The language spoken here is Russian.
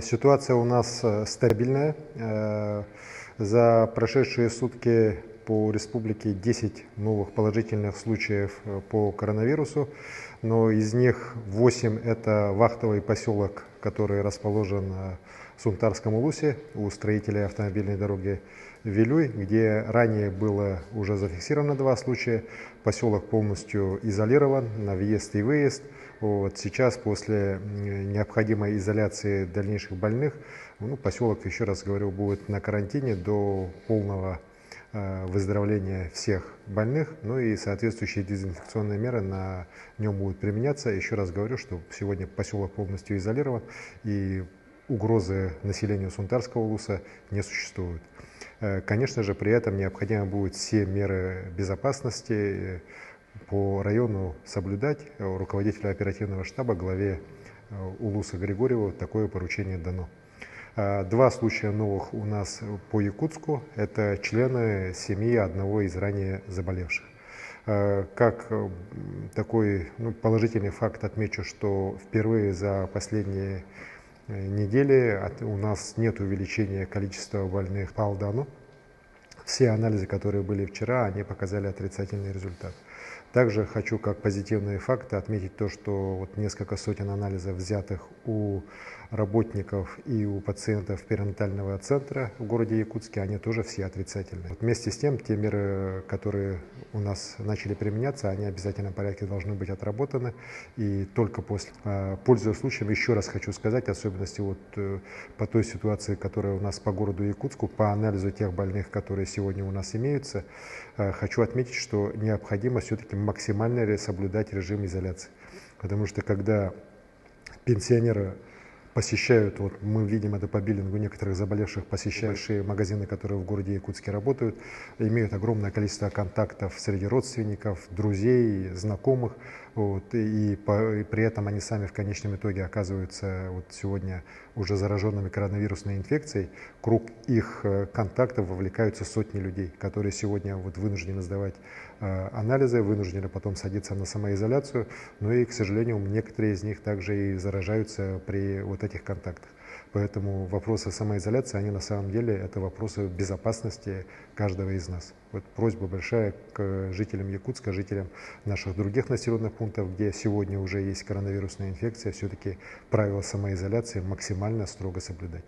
Ситуация у нас стабильная. За прошедшие сутки по республике 10 новых положительных случаев по коронавирусу, но из них 8 – это вахтовый поселок, который расположен в Сунтарском улусе у строителей автомобильной дороги Вилюй, где ранее было уже зафиксировано 2 случая. Поселок полностью изолирован на въезд и выезд. Вот сейчас, после необходимой изоляции дальнейших больных, поселок, еще раз говорю, будет на карантине до полного выздоровления всех больных, и соответствующие дезинфекционные меры на нем будут применяться. Еще раз говорю, что сегодня поселок полностью изолирован и угрозы населению Сунтарского улуса не существует. Конечно же, при этом необходимо будет все меры безопасности по району соблюдать. Руководителю оперативного штаба, главе улуса Григорьеву, такое поручение дано. 2 случая новых у нас по Якутску – это члены семьи одного из ранее заболевших. Как такой положительный факт отмечу, что впервые за последние недели у нас нет увеличения количества больных по Алдану. Все анализы, которые были вчера, они показали отрицательный результат. Также хочу как позитивные факты отметить то, что несколько сотен анализов, взятых у работников и у пациентов перинатального центра в городе Якутске, они тоже все отрицательные. Вместе с тем, те меры, которые у нас начали применяться, они в обязательном порядке должны быть отработаны. И только после. Пользуясь случаем, еще раз хочу сказать, особенности по той ситуации, которая у нас по городу Якутску, по анализу тех больных, которые сегодня у нас имеются, хочу отметить, что необходимо все-таки максимально соблюдать режим изоляции. Потому что когда пенсионеры посещают, мы видим это по биллингу некоторых заболевших, посещающие магазины, которые в городе Якутске работают, имеют огромное количество контактов среди родственников, друзей, знакомых, и при этом они сами в конечном итоге оказываются сегодня уже зараженными коронавирусной инфекцией. Круг их контактов вовлекаются сотни людей, которые сегодня вынуждены сдавать анализы, вынуждены потом садиться на самоизоляцию, и, к сожалению, некоторые из них также и заражаются при этих контактах. Поэтому вопросы самоизоляции, они на самом деле это вопросы безопасности каждого из нас. Просьба большая к жителям Якутска, жителям наших других населенных пунктов, где сегодня уже есть коронавирусная инфекция, все-таки правила самоизоляции максимально строго соблюдать.